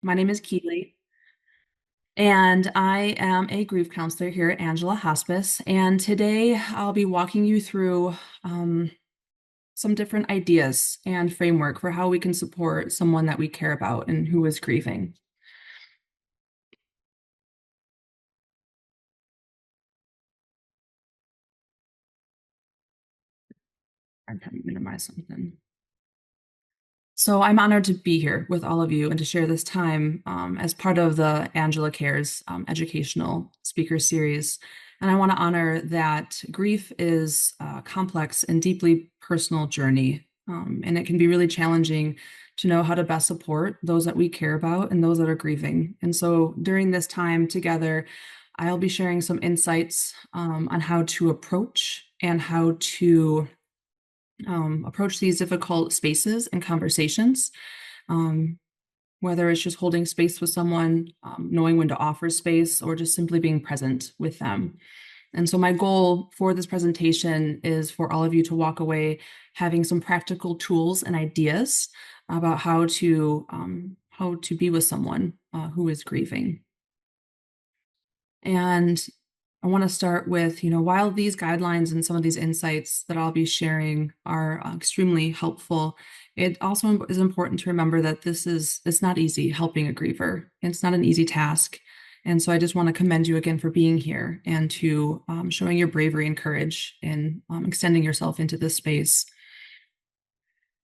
My name is Keely, and I am a grief counselor here at Angela Hospice. And today I'll be walking you through um, some different ideas and framework for how we can support someone that we care about and who is grieving. I'm trying to minimize something. So I'm honored to be here with all of you and to share this time as part of the Angela Cares educational speaker series. And I want to honor that grief is a complex and deeply personal journey. And it can be really challenging to know how to best support those that we care about and those that are grieving. And so during this time together, I'll be sharing some insights on how to approach and how to approach these difficult spaces and conversations, um, whether it's just holding space with someone, knowing when to offer space, or just simply being present with them. And so, my goal for this presentation is for all of you to walk away having some practical tools and ideas about how to be with someone who is grieving. And I want to start with, while these guidelines and some of these insights that I'll be sharing are extremely helpful, it also is important to remember that it's not easy helping a griever. It's not an easy task. And so I just want to commend you again for being here and to showing your bravery and courage in extending yourself into this space.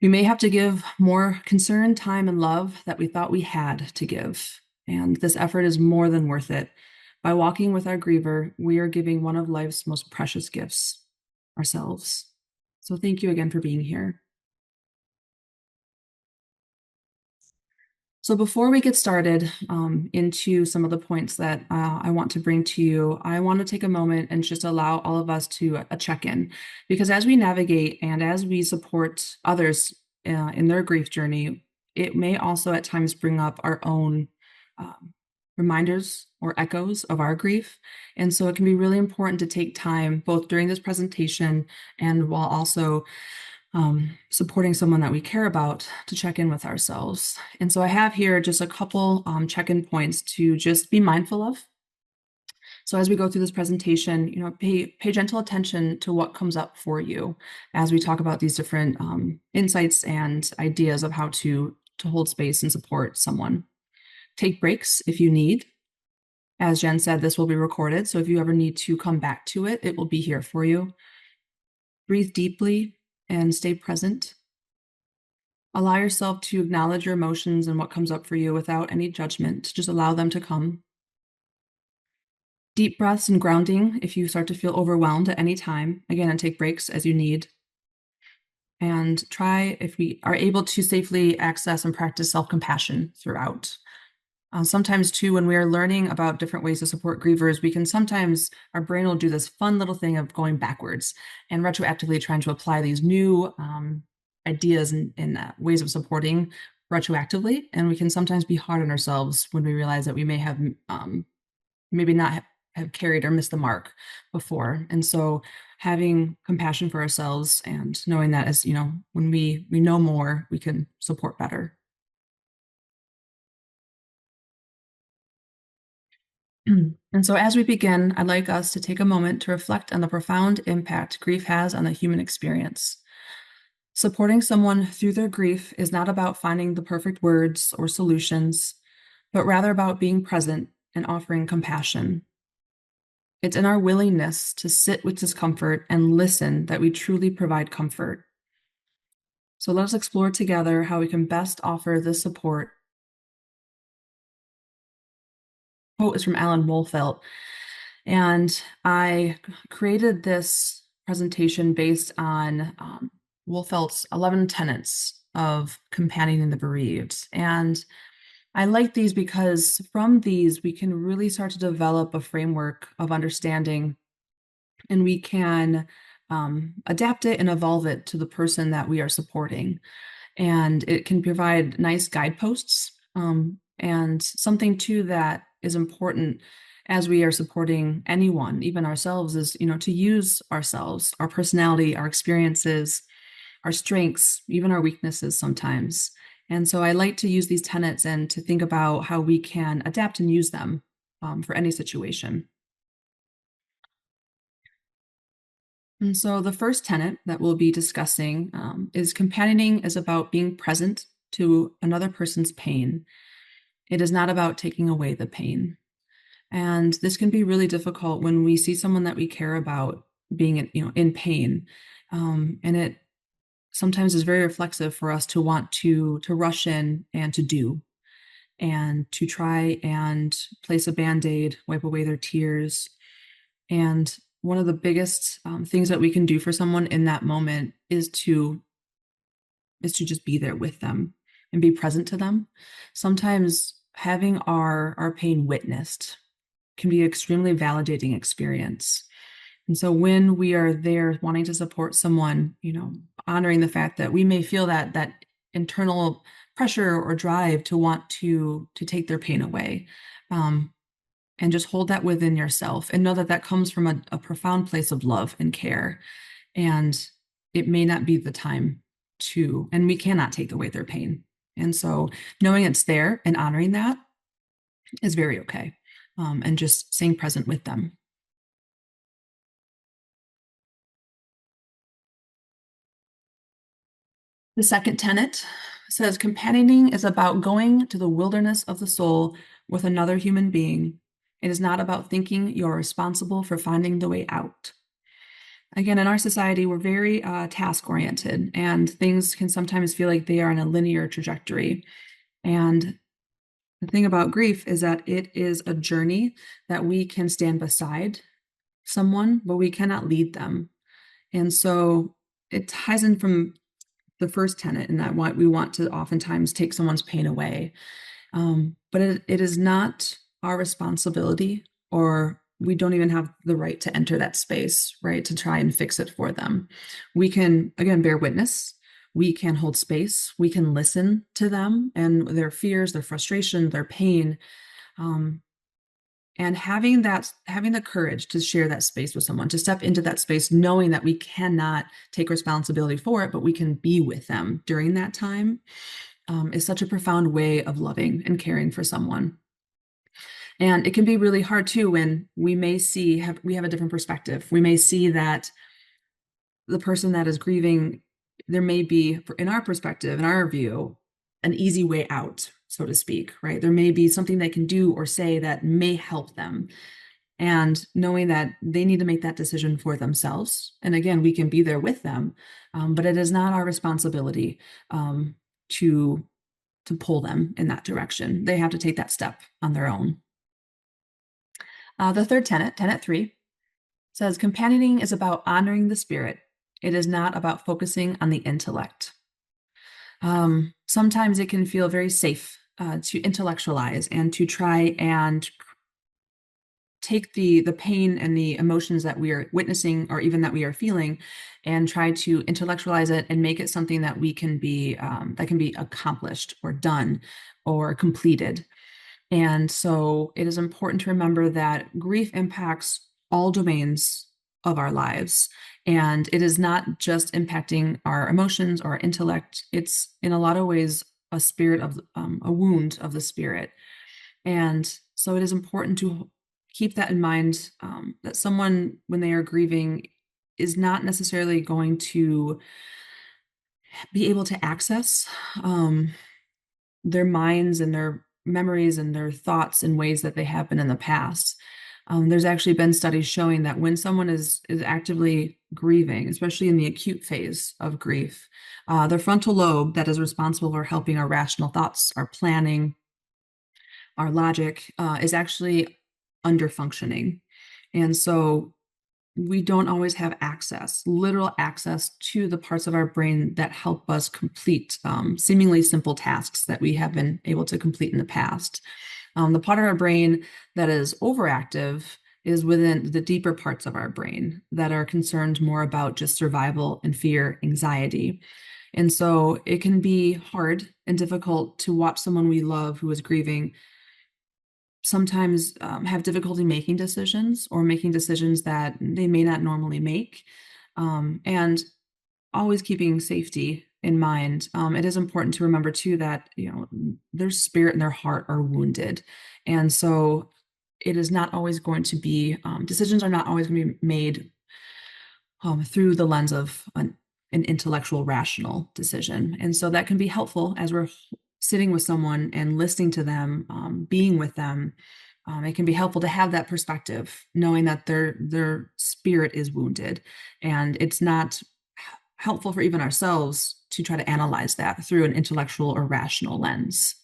We may have to give more concern, time, and love that we thought we had to give. And this effort is more than worth it. By walking with our griever, we are giving one of life's most precious gifts, ourselves. So thank you again for being here. So before we get started into some of the points that I want to bring to you, I want to take a moment and just allow all of us to a check-in, because as we navigate and as we support others in their grief journey, it may also at times bring up our own reminders or echoes of our grief. And so it can be really important to take time both during this presentation and while also supporting someone that we care about to check in with ourselves. And so I have here just a couple check-in points to just be mindful of. So as we go through this presentation, pay gentle attention to what comes up for you as we talk about these different insights and ideas of how to hold space and support someone. Take breaks if you need. As Jen said, this will be recorded, so if you ever need to come back to it, it will be here for you. Breathe deeply and stay present. Allow yourself to acknowledge your emotions and what comes up for you without any judgment. Just allow them to come. Deep breaths and grounding if you start to feel overwhelmed at any time. Again, and take breaks as you need. And try, if we are able to safely access and practice self-compassion throughout. Sometimes too, when we are learning about different ways to support grievers, our brain will do this fun little thing of going backwards and retroactively trying to apply these new ideas and ways of supporting retroactively. And we can sometimes be hard on ourselves when we realize that we may have maybe not have carried or missed the mark before. And so having compassion for ourselves and knowing that as, when we know more, we can support better. And so, as we begin, I'd like us to take a moment to reflect on the profound impact grief has on the human experience. Supporting someone through their grief is not about finding the perfect words or solutions, but rather about being present and offering compassion. It's in our willingness to sit with discomfort and listen that we truly provide comfort. So, let us explore together how we can best offer this support. The quote is from Alan Wolfelt. And I created this presentation based on Wolfelt's 11 tenets of companioning the bereaved. And I like these because from these, we can really start to develop a framework of understanding, and we can adapt it and evolve it to the person that we are supporting. And it can provide nice guideposts and something too that is important as we are supporting anyone, even ourselves, is to use ourselves, our personality, our experiences, our strengths, even our weaknesses sometimes, And so I like to use these tenets and to think about how we can adapt and use them for any situation. And so the first tenet that we'll be discussing is companioning is about being present to another person's pain. It is not about taking away the pain. And this can be really difficult when we see someone that we care about being in pain. And it sometimes is very reflexive for us to want to rush in and to do and to try and place a band-aid, wipe away their tears. And one of the biggest things that we can do for someone in that moment is to just be there with them and be present to them. Sometimes having our pain witnessed can be an extremely validating experience. And so when we are there wanting to support someone, honoring the fact that we may feel that internal pressure or drive to want to take their pain away, and just hold that within yourself and know that that comes from a profound place of love and care. And it may not be the time and we cannot take away their pain. And so knowing it's there and honoring that is very okay. And just staying present with them. The second tenet says companioning is about going to the wilderness of the soul with another human being. It is not about thinking you're responsible for finding the way out. Again, in our society, we're very task oriented, and things can sometimes feel like they are in a linear trajectory. And the thing about grief is that it is a journey that we can stand beside someone, but we cannot lead them. And so it ties in from the first tenet in that we want to oftentimes take someone's pain away. But it is not our responsibility, or we don't even have the right to enter that space, right? To try and fix it for them. We can, again, bear witness. We can hold space. We can listen to them and their fears, their frustration, their pain. And having the courage to share that space with someone, to step into that space, knowing that we cannot take responsibility for it, but we can be with them during that time, is such a profound way of loving and caring for someone. And it can be really hard too when we have a different perspective. We may see that the person that is grieving, there may be, in our perspective, in our view, an easy way out, so to speak, right? There may be something they can do or say that may help them. And knowing that they need to make that decision for themselves. And again, we can be there with them, but it is not our responsibility to pull them in that direction. They have to take that step on their own. The third tenet 3, says companioning is about honoring the spirit. It is not about focusing on the intellect. Sometimes it can feel very safe to intellectualize and to try and take the pain and the emotions that we are witnessing or even that we are feeling and try to intellectualize it and make it something that can be accomplished or done or completed. And so it is important to remember that grief impacts all domains of our lives. And it is not just impacting our emotions or our intellect. It's in a lot of ways a spirit of a wound of the spirit. And so it is important to keep that in mind, that someone, when they are grieving, is not necessarily going to be able to access their minds and their memories and their thoughts in ways that they have been in the past. There's actually been studies showing that when someone is actively grieving, especially in the acute phase of grief, the frontal lobe that is responsible for helping our rational thoughts, our planning, our logic, is actually under functioning. And so we don't always have literal access to the parts of our brain that help us complete seemingly simple tasks that we have been able to complete in the past. The part of our brain that is overactive is within the deeper parts of our brain that are concerned more about just survival and fear, anxiety. And so it can be hard and difficult to watch someone we love who is grieving sometimes have difficulty making decisions or making decisions that they may not normally make, and always keeping safety in mind, it is important to remember too that, their spirit and their heart are wounded. And so it is not always going to be, decisions are not always going to be made through the lens of an intellectual, rational decision. And so that can be helpful as we're sitting with someone and listening to them, being with them. It can be helpful to have that perspective, knowing that their spirit is wounded, and it's not helpful for even ourselves to try to analyze that through an intellectual or rational lens.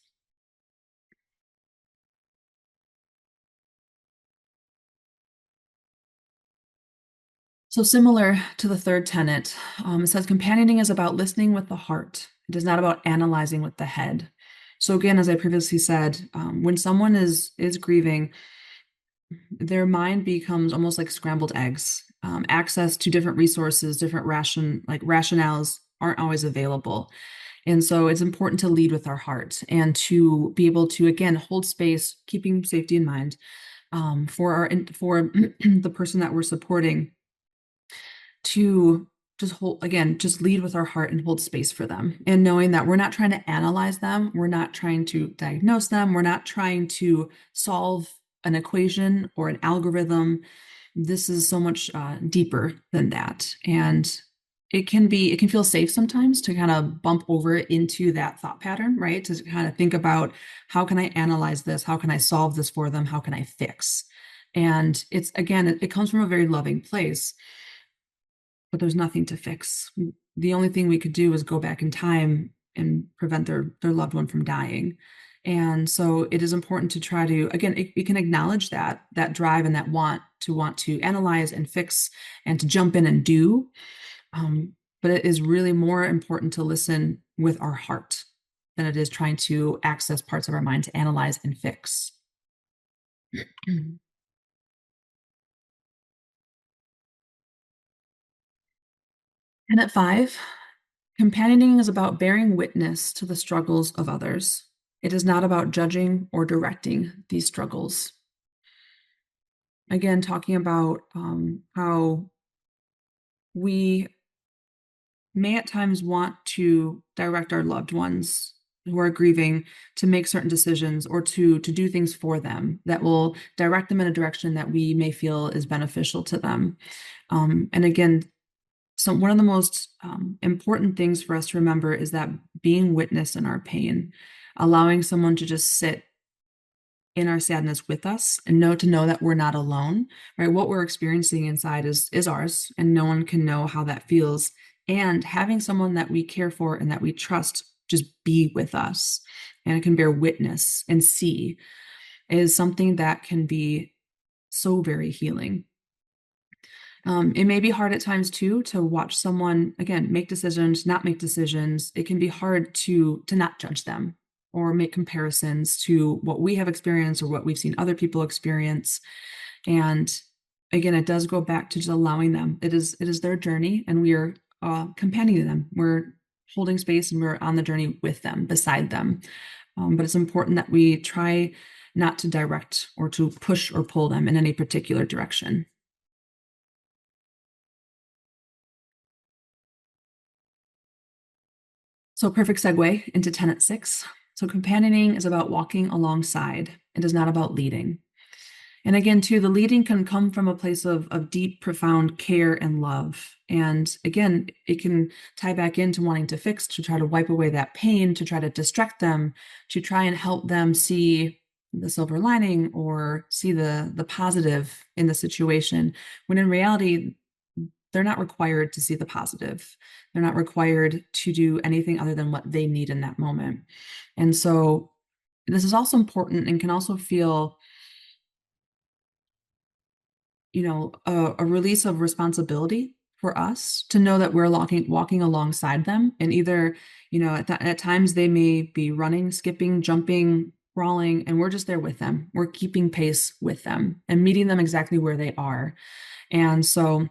So, similar to the third tenet, it says companioning is about listening with the heart. It is not about analyzing with the head. So, again, as I previously said, when someone is grieving, their mind becomes almost like scrambled eggs. Access to different resources, different rationales aren't always available. And so it's important to lead with our heart and to be able to, again, hold space, keeping safety in mind, for the person that we're supporting, to just lead with our heart and hold space for them, and knowing that we're not trying to analyze them, we're not trying to diagnose them, we're not trying to solve an equation or an algorithm. This is so much deeper than that. And it can feel safe sometimes to kind of bump over into that thought pattern, right? To kind of think about, how can I analyze this? How can I solve this for them? How can I fix? And it's, again, it comes from a very loving place, but there's nothing to fix. The only thing we could do is go back in time and prevent their loved one from dying. And so it is important to try to, again, it can acknowledge that drive and that want to analyze and fix and to jump in and do. But it is really more important to listen with our heart than it is trying to access parts of our mind to analyze and fix. And at five, companioning is about bearing witness to the struggles of others. It is not about judging or directing these struggles. Again, talking about how we may at times want to direct our loved ones who are grieving to make certain decisions, or to do things for them that will direct them in a direction that we may feel is beneficial to them. And again, so one of the most important things for us to remember is that being witness in our pain, allowing someone to just sit in our sadness with us and know that we're not alone, right? What we're experiencing inside is ours, and no one can know how that feels. And having someone that we care for and that we trust just be with us and can bear witness and see is something that can be so very healing. It may be hard at times too to watch someone, again, make decisions, not make decisions. It can be hard to not judge them or make comparisons to what we have experienced or what we've seen other people experience. And again, it does go back to just allowing them. It is their journey, and we are companioning them. We're holding space, and we're on the journey with them, beside them. But it's important that we try not to direct or to push or pull them in any particular direction. So, perfect segue into tenet six. So, companioning is about walking alongside, it is not about leading. And again, too, the leading can come from a place of deep, profound care and love. And again, it can tie back into wanting to fix, to try to wipe away that pain, to try to distract them, to try and help them see the silver lining or see the positive in the situation. When in reality, they're not required to see the positive. They're not required to do anything other than what they need in that moment. And so this is also important and can also feel, a release of responsibility for us to know that we're walking alongside them. And either, at times they may be running, skipping, jumping, crawling, and we're just there with them. We're keeping pace with them and meeting them exactly where they are. And so,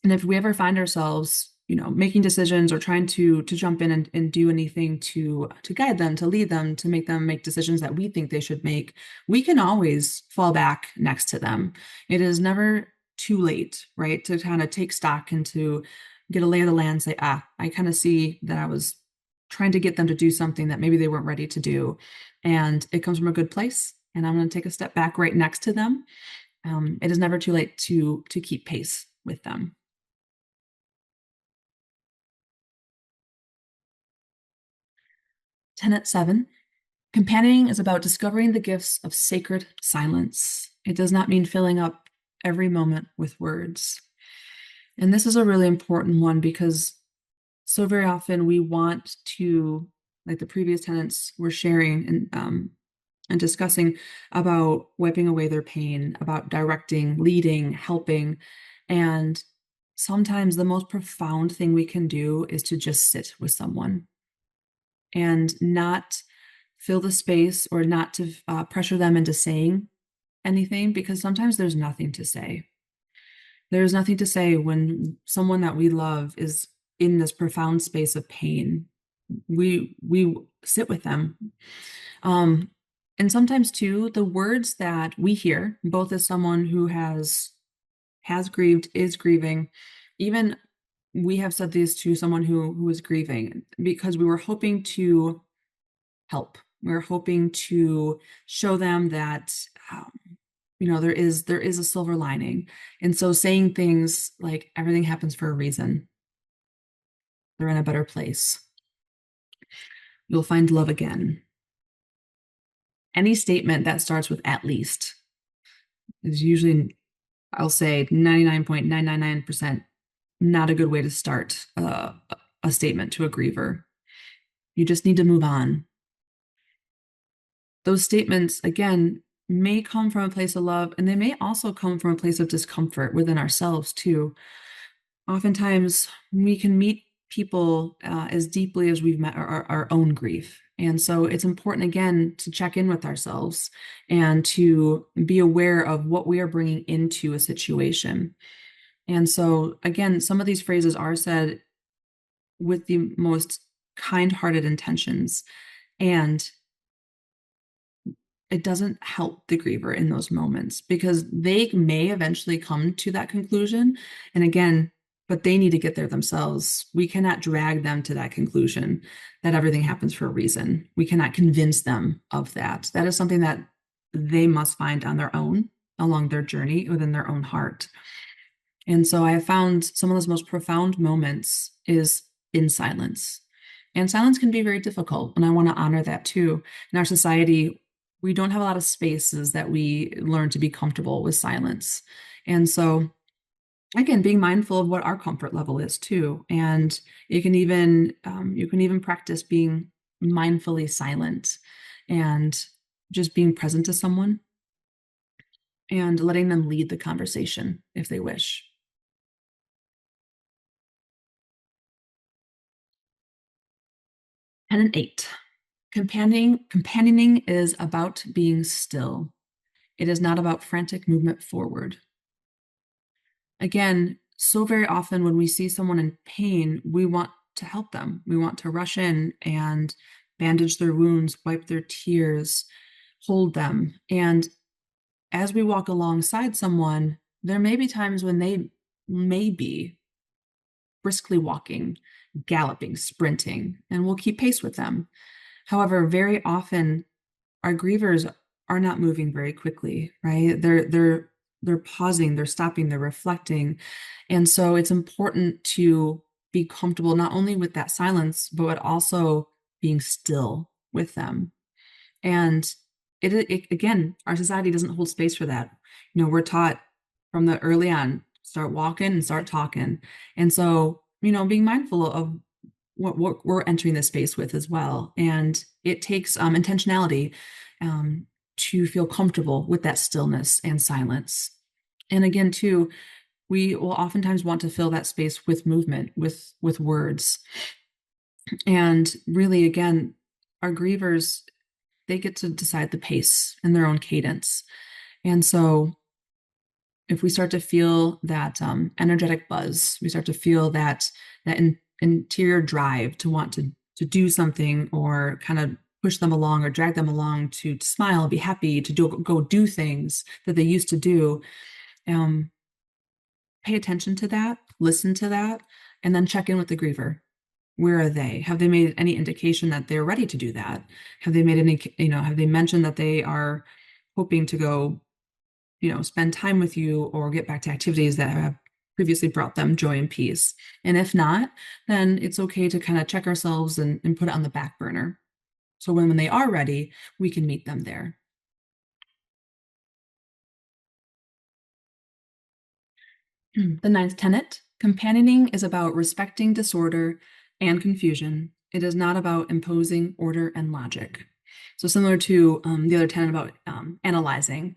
and if we ever find ourselves, making decisions or trying to jump in and do anything to guide them, to lead them, to make them make decisions that we think they should make, we can always fall back next to them. It is never too late, right, to kind of take stock and to get a lay of the land, say, I kind of see that I was trying to get them to do something that maybe they weren't ready to do. And it comes from a good place. And I'm going to take a step back right next to them. It is never too late to keep pace with them. Tenet 7. Companioning is about discovering the gifts of sacred silence. It does not mean filling up every moment with words. And this is a really important one because so very often we want to, like the previous tenants were sharing and discussing about wiping away their pain, about directing, leading, helping. And sometimes the most profound thing we can do is to just sit with someone and not fill the space or not to pressure them into saying anything, because sometimes there's nothing to say. There's nothing to say when someone that we love is in this profound space of pain. We sit with them. And sometimes too, the words that we hear, both as someone who has grieved, is grieving, even we have said this to someone who is grieving because we were hoping to help. We're hoping to show them that there is a silver lining. And so saying things like everything happens for a reason. They're in a better place. You'll find love again. Any statement that starts with at least is usually, I'll say 99.999% not a good way to start a statement to a griever. You just need to move on. Those statements, again, may come from a place of love, and they may also come from a place of discomfort within ourselves too. Oftentimes, we can meet people as deeply as we've met our own grief. And so it's important, again, to check in with ourselves and to be aware of what we are bringing into a situation. And so, again, some of these phrases are said with the most kind-hearted intentions, and it doesn't help the griever in those moments because they may eventually come to that conclusion. And again, but they need to get there themselves. We cannot drag them to that conclusion that everything happens for a reason. We cannot convince them of that. That is something that they must find on their own along their journey within their own heart. And so I have found some of those most profound moments is in silence. And silence can be very difficult. And I want to honor that too. In our society, we don't have a lot of spaces that we learn to be comfortable with silence. And so, again, being mindful of what our comfort level is too. And you can even practice being mindfully silent and just being present to someone and letting them lead the conversation if they wish. And 8. Companioning is about being still. It is not about frantic movement forward. Again, so very often when we see someone in pain, we want to help them. We want to rush in and bandage their wounds, wipe their tears, hold them. And as we walk alongside someone, there may be times when they may be briskly walking, galloping, sprinting, and we'll keep pace with them. However, very often our grievers are not moving very quickly, right? They're pausing, they're stopping, they're reflecting. And so it's important to be comfortable not only with that silence, but also being still with them. And it again, our society doesn't hold space for that. We're taught from the early on, start walking and start talking. And so, being mindful of what we're entering this space with as well. And it takes intentionality to feel comfortable with that stillness and silence. And again, too, we will oftentimes want to fill that space with movement, with words. And really, again, our grievers, they get to decide the pace and their own cadence. And so if we start to feel that energetic buzz, we start to feel that interior drive to want to do something or kind of push them along or drag them along to smile, be happy, to go do things that they used to do. Pay attention to that, listen to that, and then check in with the griever. Where are they? Have they made any indication that they're ready to do that? Have they made any, have they mentioned that they are hoping to go, spend time with you or get back to activities that have previously brought them joy and peace? And if not, then it's okay to kind of check ourselves and put it on the back burner. So when they are ready, we can meet them there. The ninth tenet, companioning is about respecting disorder and confusion. It is not about imposing order and logic. So similar to the other tenet about analyzing,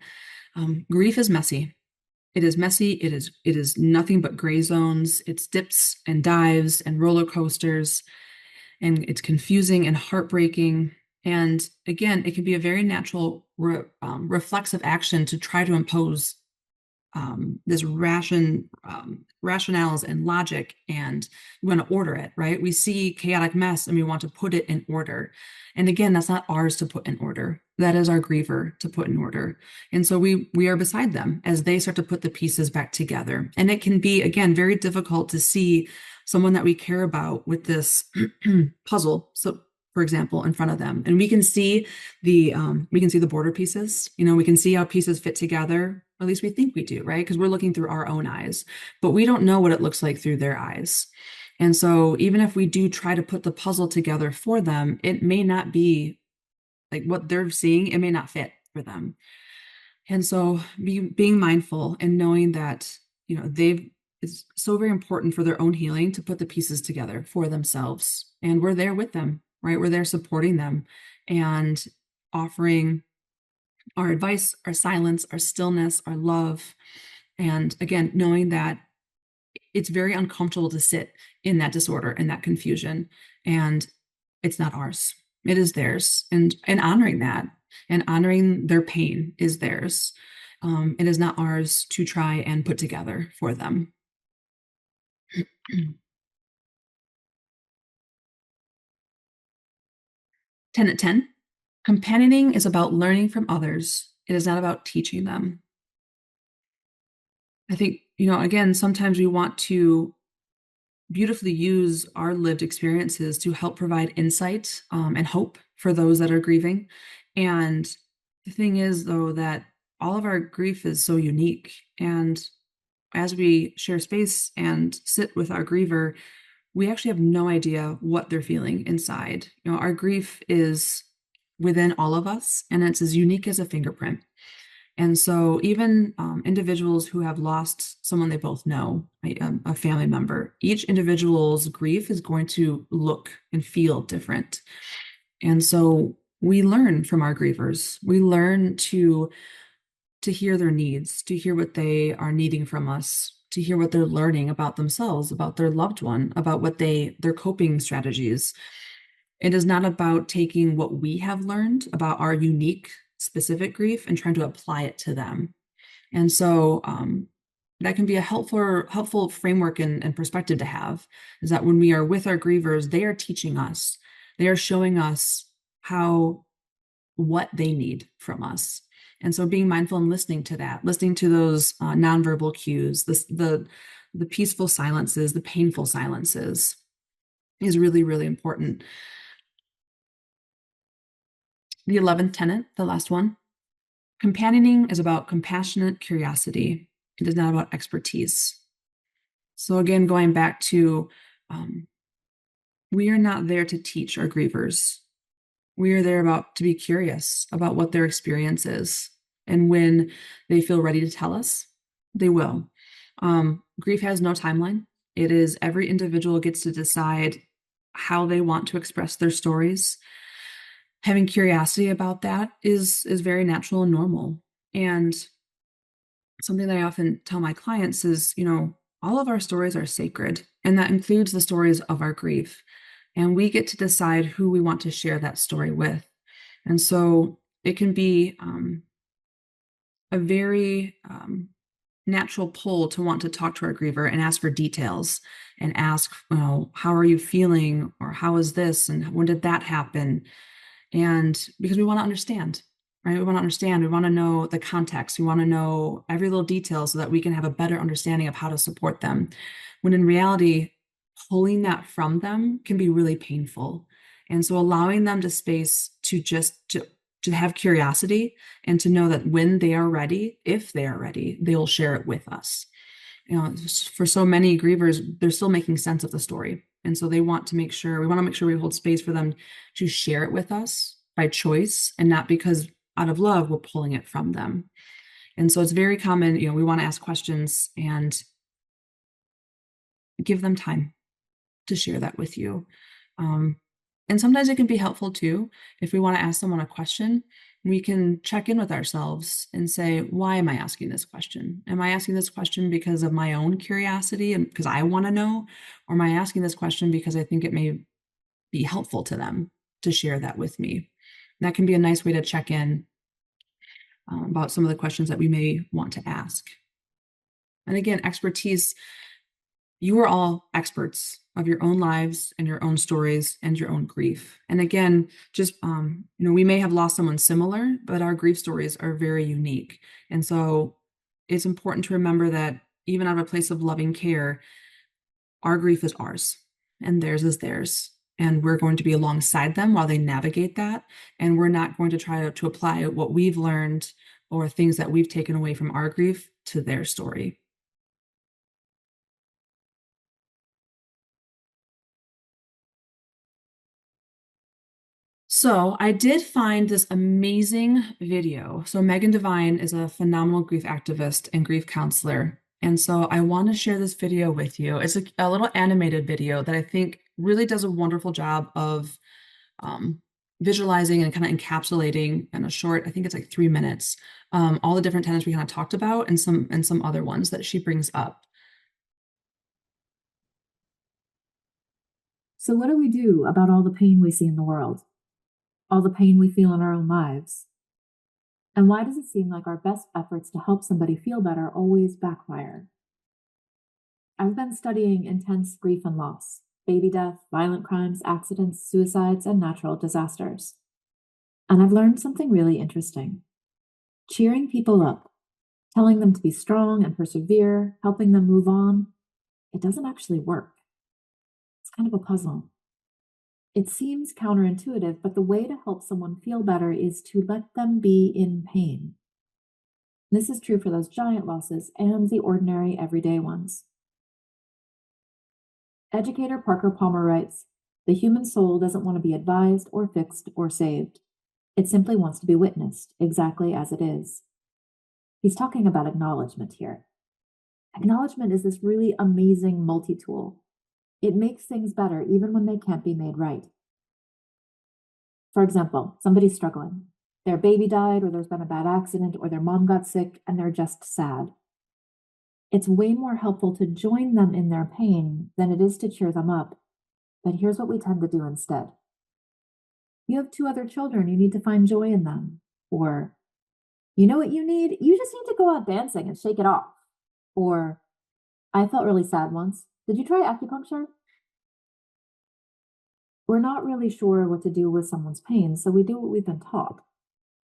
grief is messy. It is messy. It is nothing but gray zones. It's dips and dives and roller coasters, and it's confusing and heartbreaking. And again, it can be a very natural reflexive action to try to impose this rationales and logic, and we want to order it, right? We see chaotic mess and we want to put it in order. And again, that's not ours to put in order. That is our griever to put in order. And so we are beside them as they start to put the pieces back together. And it can be, again, very difficult to see someone that we care about with this puzzle. So for example, in front of them, and we can see the border pieces. We can see how pieces fit together. At least we think we do, right? Because we're looking through our own eyes, but we don't know what it looks like through their eyes. And so even if we do try to put the puzzle together for them, it may not be like what they're seeing. It may not fit for them. And so being mindful and knowing that, it's so very important for their own healing to put the pieces together for themselves. And we're there with them, right? We're there supporting them and offering our advice, our silence, our stillness, our love. And again, knowing that it's very uncomfortable to sit in that disorder and that confusion, and it's not ours. It is theirs. And honoring that and honoring their pain is theirs. It is not ours to try and put together for them. Tenet 10, companioning is about learning from others. It is not about teaching them. I think, again, sometimes we want to beautifully use our lived experiences to help provide insight and hope for those that are grieving. And the thing is, though, that all of our grief is so unique. And as we share space and sit with our griever, we actually have no idea what they're feeling inside. Our grief is within all of us, and it's as unique as a fingerprint. And so even individuals who have lost someone they both know, a family member, each individual's grief is going to look and feel different. And so we learn from our grievers. We learn to hear their needs, to hear what they are needing from us, to hear what they're learning about themselves, about their loved one, about what their coping strategies. It is not about taking what we have learned about our unique specific grief and trying to apply it to them. And so that can be a helpful framework and perspective to have, is that when we are with our grievers, they are teaching us, they are showing us what they need from us. And so being mindful and listening to that, listening to those nonverbal cues, the peaceful silences, the painful silences, is really, really important. The 11th tenet, the last one, companioning is about compassionate curiosity. It is not about expertise. So again, going back to, we are not there to teach our grievers. We are there to be curious about what their experience is. And when they feel ready to tell us, they will. Grief has no timeline. It is every individual gets to decide how they want to express their stories. Having curiosity about that is very natural and normal. And something that I often tell my clients is, all of our stories are sacred, and that includes the stories of our grief. And we get to decide who we want to share that story with. And so it can be a very natural pull to want to talk to our griever and ask for details and ask, how are you feeling? Or how is this? And when did that happen? And because we want to understand, right? We want to understand. We want to know the context. We want to know every little detail so that we can have a better understanding of how to support them. When in reality, pulling that from them can be really painful. And so allowing them to space to to have curiosity and to know that when they are ready, if they are ready, they will share it with us. You know, for so many grievers, they're still making sense of the story. And so we want to make sure we hold space for them to share it with us by choice and not because out of love, we're pulling it from them. And so it's very common, we want to ask questions and give them time to share that with you. Um, and sometimes it can be helpful too. If we want to ask someone a question, we can check in with ourselves and say, why am I asking this question? Am I asking this question because of my own curiosity and because I want to know? Or am I asking this question because I think it may be helpful to them to share that with me? And that can be a nice way to check in about some of the questions that we may want to ask. And again, expertise, you are all experts of your own lives and your own stories and your own grief. And again, just, we may have lost someone similar, but our grief stories are very unique. And so it's important to remember that even out of a place of loving care, our grief is ours and theirs is theirs. And we're going to be alongside them while they navigate that. And we're not going to try to apply what we've learned or things that we've taken away from our grief to their story. So I did find this amazing video. So Megan Devine is a phenomenal grief activist and grief counselor. And so I want to share this video with you. It's a little animated video that I think really does a wonderful job of visualizing and kind of encapsulating in a short, I think it's like 3 minutes, all the different tenets we kind of talked about and some other ones that she brings up. So, what do we do about all the pain we see in the world, all the pain we feel in our own lives? And why does it seem like our best efforts to help somebody feel better always backfire? I've been studying intense grief and loss, baby death, violent crimes, accidents, suicides, and natural disasters. And I've learned something really interesting. Cheering people up, telling them to be strong and persevere, helping them move on, it doesn't actually work. It's kind of a puzzle. It seems counterintuitive, but the way to help someone feel better is to let them be in pain. This is true for those giant losses and the ordinary everyday ones. Educator Parker Palmer writes, "The human soul doesn't want to be advised or fixed or saved. It simply wants to be witnessed exactly as it is." He's talking about acknowledgement here. Acknowledgement is this really amazing multi-tool. It makes things better even when they can't be made right. For example, somebody's struggling. Their baby died, or there's been a bad accident, or their mom got sick, and they're just sad. It's way more helpful to join them in their pain than it is to cheer them up. But here's what we tend to do instead. You have two other children, you need to find joy in them. Or, you know what you need? You just need to go out dancing and shake it off. Or, I felt really sad once. Did you try acupuncture? We're not really sure what to do with someone's pain, so we do what we've been taught.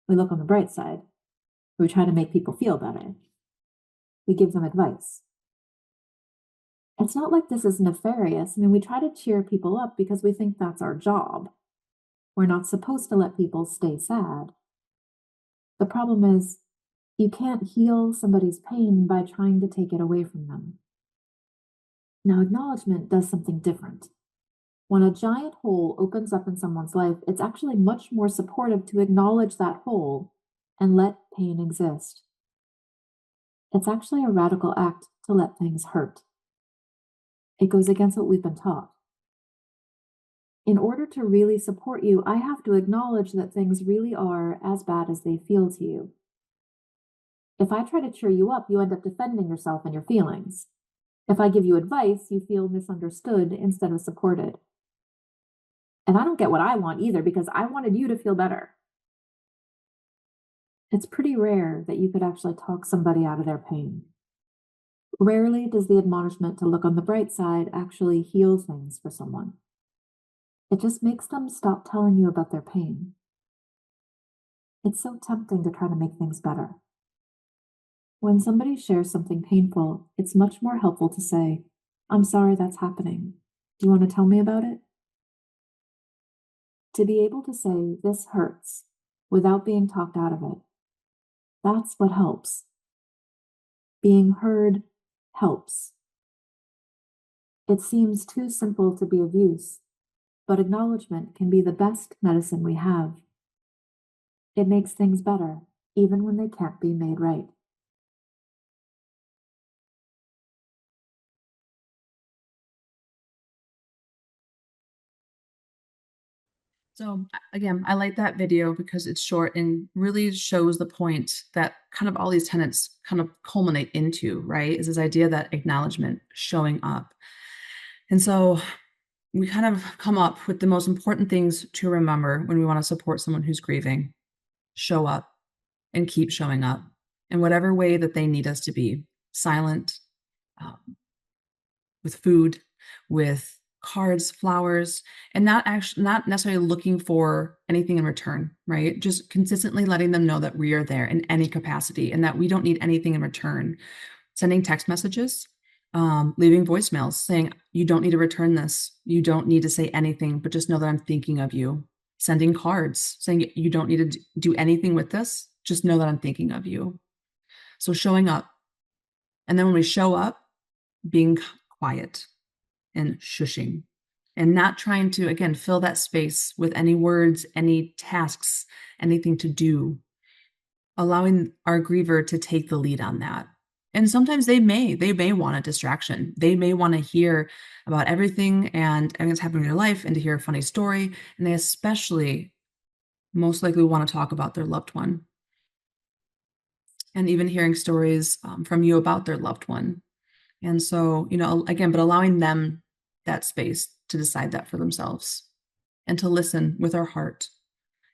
We look on the bright side. We try to make people feel better. We give them advice. It's not like this is nefarious. I mean, we try to cheer people up because we think that's our job. We're not supposed to let people stay sad. The problem is, you can't heal somebody's pain by trying to take it away from them. Now, acknowledgement does something different. When a giant hole opens up in someone's life, it's actually much more supportive to acknowledge that hole and let pain exist. It's actually a radical act to let things hurt. It goes against what we've been taught. In order to really support you, I have to acknowledge that things really are as bad as they feel to you. If I try to cheer you up, you end up defending yourself and your feelings. If I give you advice, you feel misunderstood instead of supported. And I don't get what I want either because I wanted you to feel better. It's pretty rare that you could actually talk somebody out of their pain. Rarely does the admonishment to look on the bright side actually heal things for someone. It just makes them stop telling you about their pain. It's so tempting to try to make things better. When somebody shares something painful, it's much more helpful to say, "I'm sorry that's happening. Do you want to tell me about it? To be able to say, this hurts, without being talked out of it, that's what helps. Being heard helps. It seems too simple to be of use, but acknowledgement can be the best medicine we have. It makes things better, even when they can't be made right. So again, I like that video because it's short and really shows the point that kind of all these tenets kind of culminate into, right? Is this idea that acknowledgement, showing up. And so we kind of come up with the most important things to remember when we want to support someone who's grieving. Show up and keep showing up in whatever way that they need us to be. Silent, um, with food, with cards, flowers, and not necessarily looking for anything in return, right? Just consistently letting them know that we are there in any capacity and that we don't need anything in return. Sending text messages, leaving voicemails saying, you don't need to return this. You don't need to say anything, but just know that I'm thinking of you. Sending cards saying, you don't need to do anything with this. Just know that I'm thinking of you. So showing up. And then when we show up, being quiet and shushing and not trying to, again, fill that space with any words, any tasks, anything to do, allowing our griever to take the lead on that. And sometimes they may want a distraction. They may want to hear about everything and everything that's happening in their life and to hear a funny story. And they especially most likely want to talk about their loved one and even hearing stories from you about their loved one. And so, again, but allowing them that space to decide that for themselves and to listen with our heart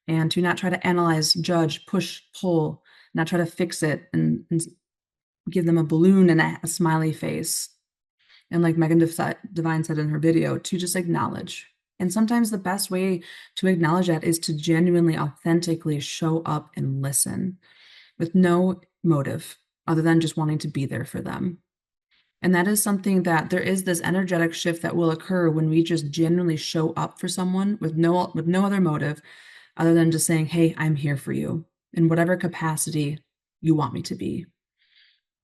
and to not try to analyze, judge, push, pull, not try to fix it and give them a balloon and a smiley face. And like Megan Devine said in her video, to just acknowledge. And sometimes the best way to acknowledge that is to genuinely, authentically show up and listen with no motive other than just wanting to be there for them. And that is something that there is this energetic shift that will occur when we just genuinely show up for someone with no other motive other than just saying, hey, I'm here for you in whatever capacity you want me to be.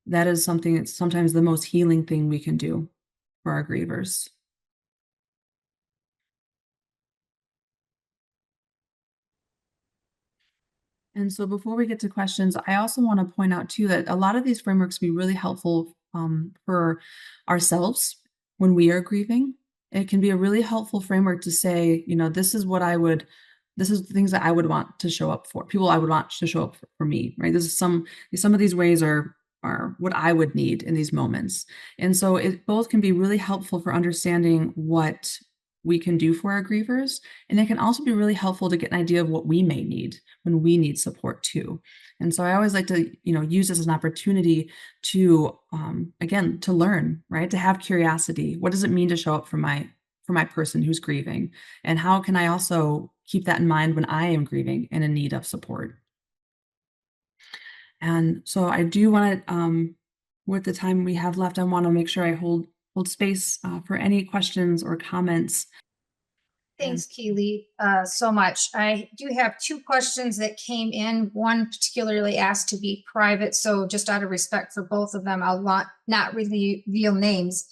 That is something that's sometimes the most healing thing we can do for our grievers. And so before we get to questions, I also want to point out too that a lot of these frameworks be really helpful for ourselves when we are grieving. It can be a really helpful framework to say, this is the things that I would want to show up for, people I would want to show up for me, right? This is some of these ways are what I would need in these moments. And so it both can be really helpful for understanding what we can do for our grievers. And it can also be really helpful to get an idea of what we may need when we need support too. And so I always like to, use this as an opportunity to, again, to learn, right? To have curiosity. What does it mean to show up for my person who's grieving? And how can I also keep that in mind when I am grieving and in need of support? And so I do want to, with the time we have left, I want to make sure I hold space for any questions or comments. And Thanks, Keely, so much. I do have two questions that came in. One particularly asked to be private, so just out of respect for both of them, I'll not really reveal names.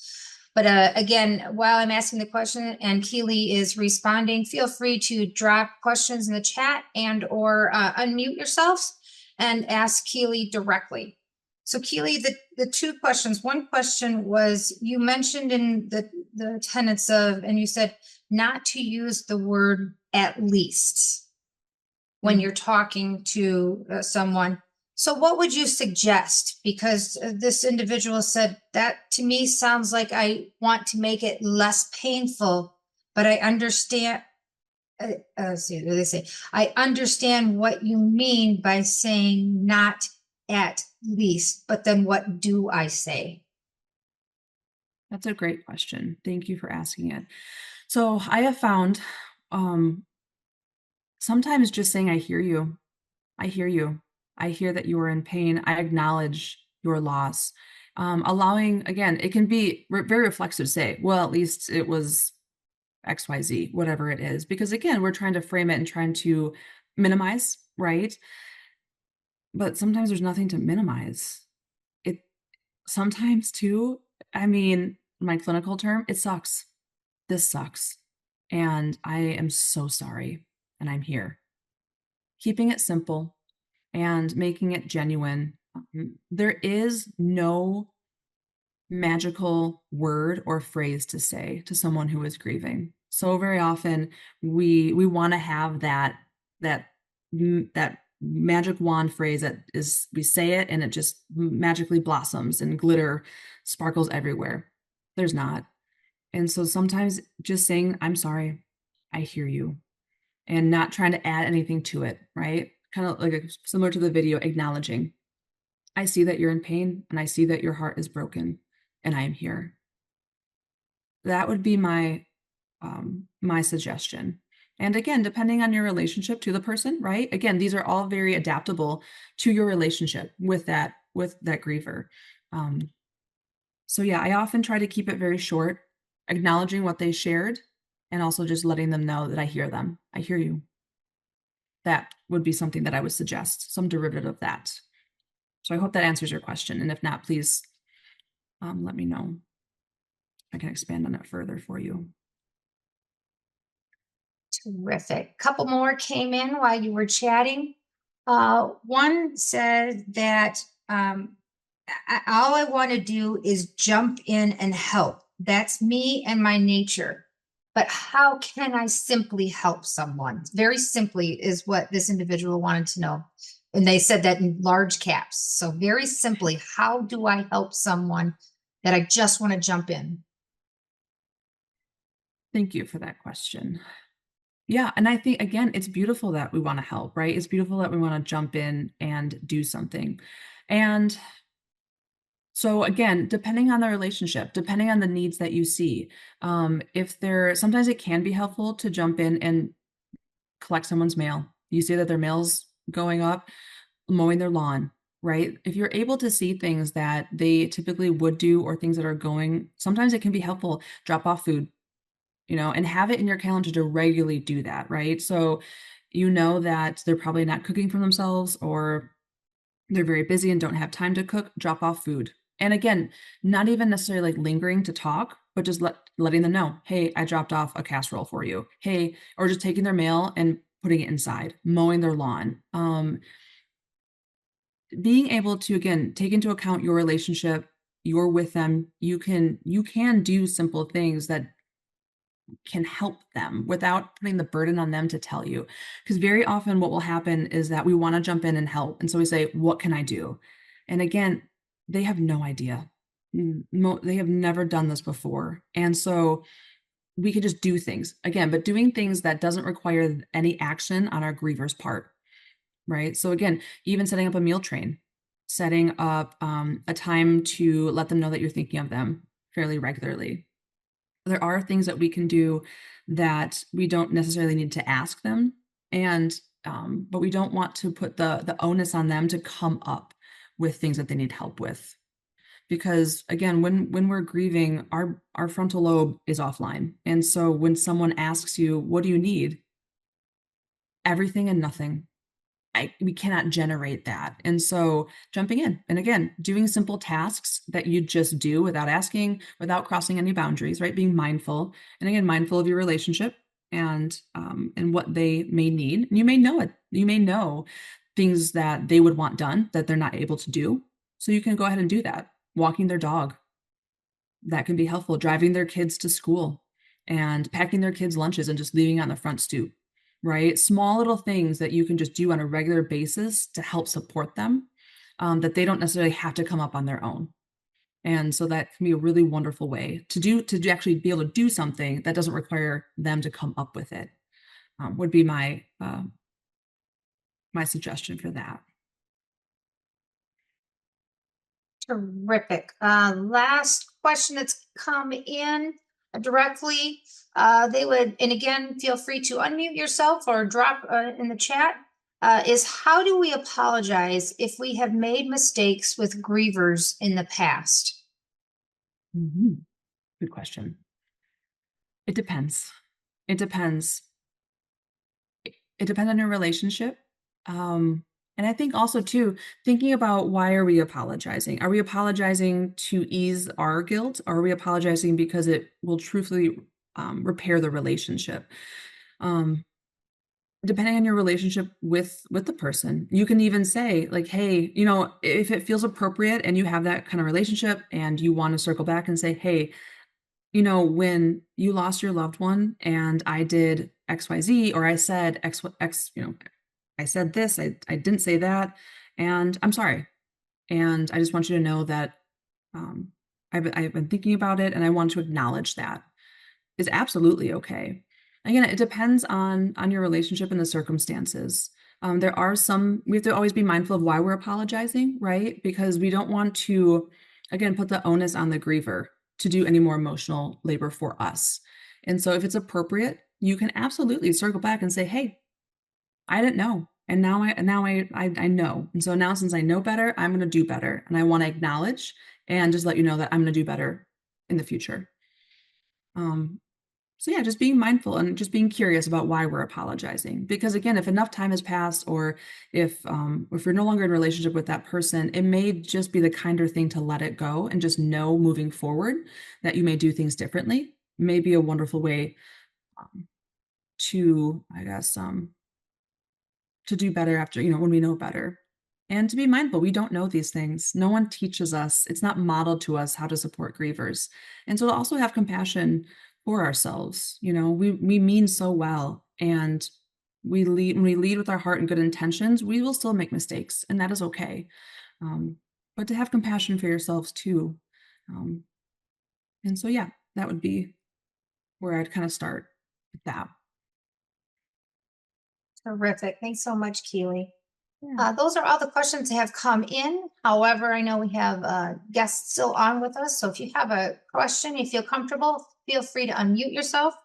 But again, while I'm asking the question and Keely is responding, feel free to drop questions in the chat and or unmute yourselves and ask Keely directly. So Keely, the two questions. One question was, you mentioned in the tenets of, and you said not to use the word at least when you're talking to someone. So what would you suggest? Because this individual said that to me sounds like I want to make it less painful, but I understand. See, what do they say? I understand what you mean by saying not at least, but then what do I say? That's a great question. Thank you for asking it. So I have found sometimes just saying, I hear you. I hear you. I hear that you are in pain. I acknowledge your loss. Allowing, again, it can be very reflexive to say, well, at least it was XYZ, whatever it is. Because again, we're trying to frame it and trying to minimize, right? But sometimes there's nothing to minimize. It sometimes too, I mean, my clinical term, it sucks. This sucks. And I am so sorry. And I'm here. Keeping it simple and making it genuine. There is no magical word or phrase to say to someone who is grieving. So very often we want to have that that magic wand phrase that is we say it and it just magically blossoms and glitter sparkles everywhere. There's not. And so sometimes just saying I'm sorry, I hear you, and not trying to add anything to it, right? Kind of like similar to the video, acknowledging I see that you're in pain and I see that your heart is broken and I am here. That would be my suggestion. And again, depending on your relationship to the person, right? Again, these are all very adaptable to your relationship with that griever. Um, so yeah, I often try to keep it very short, acknowledging what they shared and also just letting them know that I hear them. I hear you. That would be something that I would suggest, some derivative of that. So I hope that answers your question. And if not, please let me know. I can expand on it further for you. Terrific. Couple more came in while you were chatting. One said that all I want to do is jump in and help. That's me and my nature. But how can I simply help someone? Very simply is what this individual wanted to know. And they said that in large caps. So, very simply, how do I help someone that I just want to jump in? Thank you for that question. Yeah, and I think again, it's beautiful that we want to help, right? It's beautiful that we want to jump in and do something. And so again, depending on the relationship, depending on the needs that you see, if there sometimes it can be helpful to jump in and collect someone's mail. You see that their mail's going up, mowing their lawn, right? If you're able to see things that they typically would do or things that are going, sometimes it can be helpful. Drop off food, and have it in your calendar to regularly do that, right? So you know that they're probably not cooking for themselves or they're very busy and don't have time to cook, drop off food. And again, not even necessarily like lingering to talk, but just letting them know, hey, I dropped off a casserole for you. Hey, or just taking their mail and putting it inside, mowing their lawn. Being able to again take into account your relationship, you're with them, you can do simple things that can help them without putting the burden on them to tell you. Because very often what will happen is that we want to jump in and help. And so we say, what can I do? And again, they have no idea. They have never done this before. And so we can just do things again, but doing things that doesn't require any action on our griever's part, right? So again, even setting up a meal train, setting up a time to let them know that you're thinking of them fairly regularly. There are things that we can do that we don't necessarily need to ask them, and but we don't want to put the onus on them to come up with things that they need help with. Because again, when we're grieving, our frontal lobe is offline, and so when someone asks you, "What do you need?" Everything and nothing. We cannot generate that. And so jumping in and again, doing simple tasks that you just do without asking, without crossing any boundaries, right? Being mindful and again, mindful of your relationship and what they may need. And you may know it. You may know things that they would want done that they're not able to do. So you can go ahead and do that. Walking their dog, that can be helpful. Driving their kids to school and packing their kids' lunches and just leaving on the front stoop, right? Small little things that you can just do on a regular basis to help support them, that they don't necessarily have to come up on their own. And so that can be a really wonderful way to actually be able to do something that doesn't require them to come up with it. Would be my suggestion for that. Terrific. Last question that's come in directly. They would, and again, feel free to unmute yourself or drop in the chat. Is how do we apologize if we have made mistakes with grievers in the past? Mhm. Good question. It depends. It depends. It depends on your relationship. And I think also too, thinking about why are we apologizing? Are we apologizing to ease our guilt? Or are we apologizing because it will truthfully repair the relationship? Um, Depending on your relationship with the person, you can even say like, hey, if it feels appropriate and you have that kind of relationship and you want to circle back and say, hey, when you lost your loved one and I did XYZ, or I said X, I said this, I didn't say that, and I'm sorry. And I just want you to know that um, I've been thinking about it and I want to acknowledge that is absolutely okay. Again, it depends on your relationship and the circumstances. There are some we have to always be mindful of why we're apologizing, right? Because we don't want to, again, put the onus on the griever to do any more emotional labor for us. And so if it's appropriate, you can absolutely circle back and say, "Hey, I didn't know. And now I know. And so now since I know better, I'm going to do better. And I want to acknowledge and just let you know that I'm going to do better in the future." Um, so yeah, just being mindful and just being curious about why we're apologizing. Because again, if enough time has passed, or if you're no longer in a relationship with that person, it may just be the kinder thing to let it go and just know moving forward that you may do things differently. May be a wonderful way um, to, I guess, to do better after, when we know better. And to be mindful, we don't know these things. No one teaches us. It's not modeled to us how to support grievers. And so to also have compassion for ourselves. We mean so well, and when we lead with our heart and good intentions, we will still make mistakes, and that is okay. But to have compassion for yourselves too. Um, and so yeah, that would be where I'd kind of start with that. Terrific. Thanks so much, Keely. Yeah. Those are all the questions that have come in. However, I know we have guests still on with us. So if you have a question, you feel comfortable, feel free to unmute yourself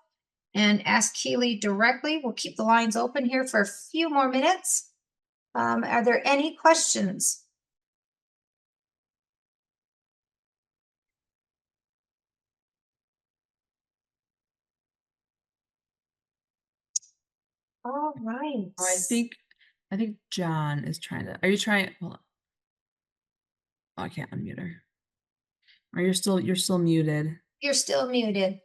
and ask Keely directly. We'll keep the lines open here for a few more minutes. Are there any questions? All right. Oh, I think John is trying to. Are you trying? Hold on. Oh, I can't unmute her. Or you're still muted. You're still muted.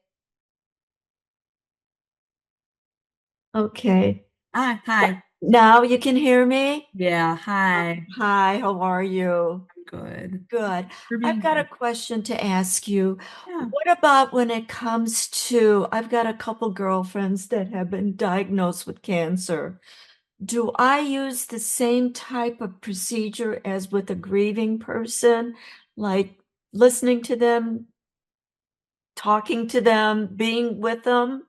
Okay. Hi. Now you can hear me? Yeah, hi. Hi, how are you? I'm good. Good. For I've being got a here. question to ask you. Yeah. What about when it comes to, I've got a couple girlfriends that have been diagnosed with cancer. Do I use the same type of procedure as with a grieving person? Like listening to them, talking to them, being with them?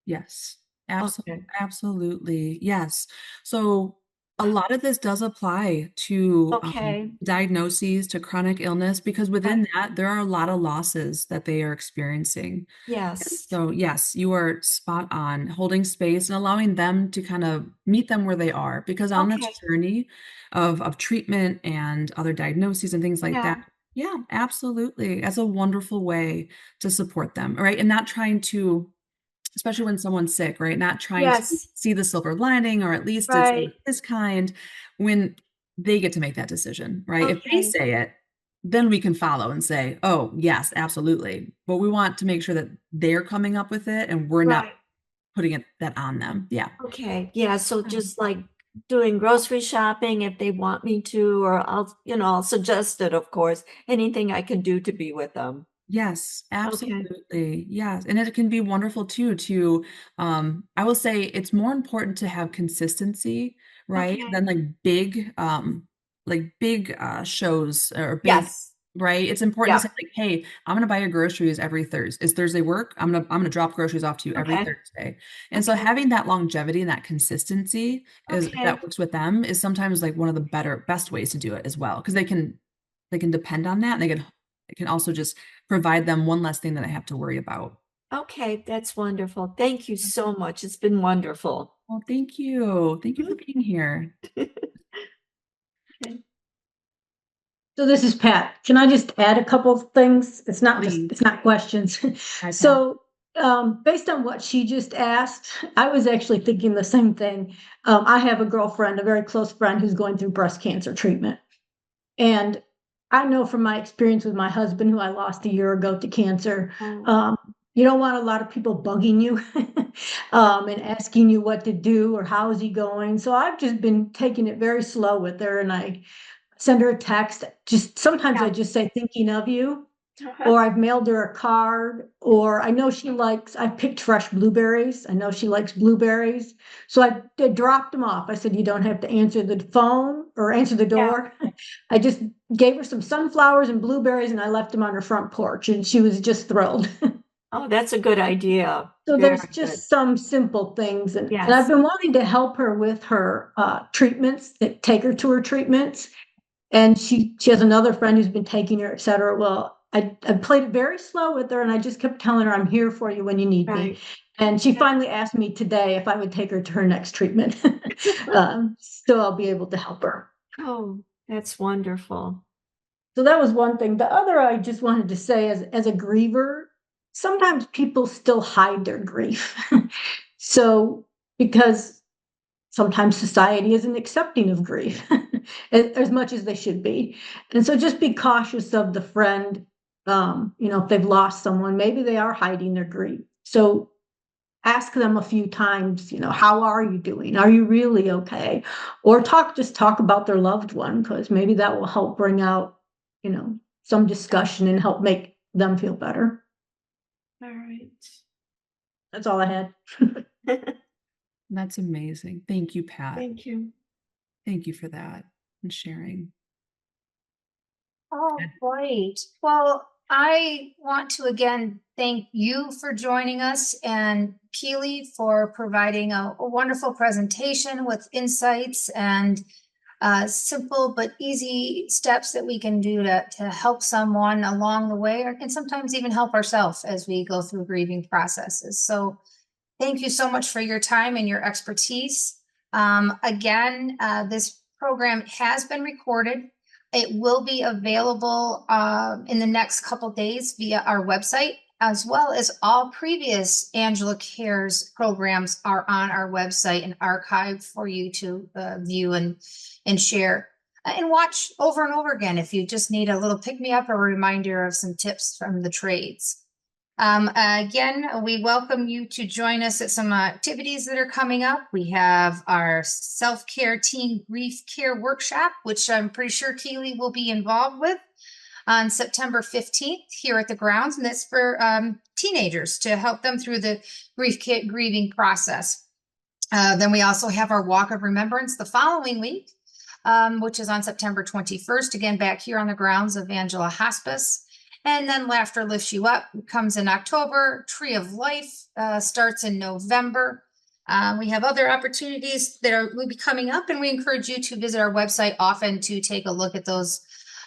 Yes. Okay. Absolutely. Yes. So a lot of this does apply to Okay. diagnoses, to chronic illness, because within that, there are a lot of losses that they are experiencing. Yes. So yes, you are spot on, holding space and allowing them to kind of meet them where they are, because on this Okay. journey of treatment and other diagnoses and things like Yeah. that, yeah, absolutely. That's a wonderful way to support them, right? And not trying to, especially when someone's sick, right? Not trying to Yes. see the silver lining, or at least it's Right. this kind, when they get to make that decision, right? If they Okay. say it, then we can follow and say, oh, yes, absolutely. But we want to make sure that they're coming up with it and we're not Right. putting that on them. Yeah. Okay. Yeah. So just like doing grocery shopping if they want me to, or I'll suggest it, of course. Anything I can do to be with them. Yes, Okay. absolutely. Yes. And it can be wonderful too to I will say it's more important to have consistency, right? Okay. Than like big shows or big, Yes. right? It's important to Yeah. say like, hey, I'm gonna buy your groceries every Thursday. Is Thursday work? I'm gonna drop groceries off to you every Okay. Thursday. And so Okay. having that longevity and that consistency is, if Okay. that works with them, is sometimes like one of the best ways to do it as well. Because they can depend on that, and it can also just provide them one less thing that I have to worry about. Okay. That's wonderful. Thank you so much. It's been wonderful. Well, thank you. Thank you for Mhm. being here. Okay. So this is Pat. Can I just add a couple of things? It's not Please. questions. Hi, Pat. So based on what she just asked, I was actually thinking the same thing. I have a girlfriend, a very close friend, who's going through breast cancer treatment. And I know from my experience with my husband, who I lost a year ago to cancer, you don't want a lot of people bugging you and asking you what to do or how is he going. So I've just been taking it very slow with her, and I send her a text. Just sometimes I just say thinking of you, or I've mailed her a card, or I know I picked fresh blueberries. I know she likes blueberries. So I dropped them off. I said, you don't have to answer the phone or answer the door. I just gave her some sunflowers and blueberries, and I left them on her front porch, and she was just thrilled. Oh, that's a good idea. So Very there's good. just some simple things. And Yes. I've been wanting to help her with her treatments, that take her to her treatments. And she has another friend who's been taking her, et cetera. Well, I played it very slow with her, and I just kept telling her, I'm here for you when you need me. Right. And she finally asked me today if I would take her to her next treatment. So I'll be able to help her. Oh, that's wonderful. So that was one thing. The other, I just wanted to say, as a griever, sometimes people still hide their grief. So, because sometimes society isn't accepting of grief as much as they should be. And so just be cautious of the friend, if they've lost someone, maybe they are hiding their grief. So ask them a few times, how are you doing? Are you really okay? Or just talk about their loved one, because maybe that will help bring out, some discussion and help make them feel better. All right. That's all I had. That's amazing. Thank you, Pat. Thank you. Thank you for that and sharing. All right. Well, I want to again thank you for joining us, and Keely for providing a wonderful presentation with insights and simple but easy steps that we can do to help someone along the way, and sometimes even help ourselves as we go through grieving processes. So thank you so much for your time and your expertise. Again, this program has been recorded. It will be available in the next couple days via our website, as well as all previous Angela Cares programs are on our website and archived for you to view and share and watch over and over again if you just need a little pick-me-up or a reminder of some tips from the trades. Again, we welcome you to join us at some activities that are coming up. We have our self-care teen grief care workshop, which I'm pretty sure Keely will be involved with on September 15th here at the grounds. And that's for teenagers to help them through the grieving process. Then we also have our walk of remembrance the following week, which is on September 21st, again, back here on the grounds of Angela Hospice. And then Laughter Lifts You Up comes in October. Tree of Life starts in November. We have other opportunities that will be coming up, and we encourage you to visit our website often to take a look at those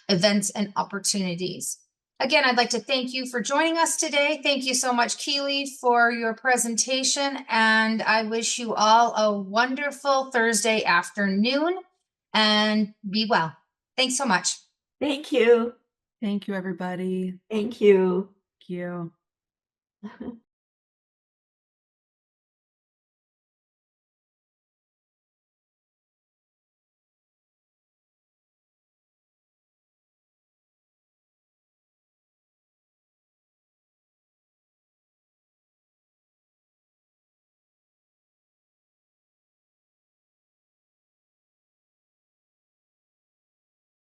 events and opportunities. Again, I'd like to thank you for joining us today. Thank you so much, Keely, for your presentation, and I wish you all a wonderful Thursday afternoon, and be well. Thanks so much. Thank you. Thank you, everybody. Thank you. Thank you.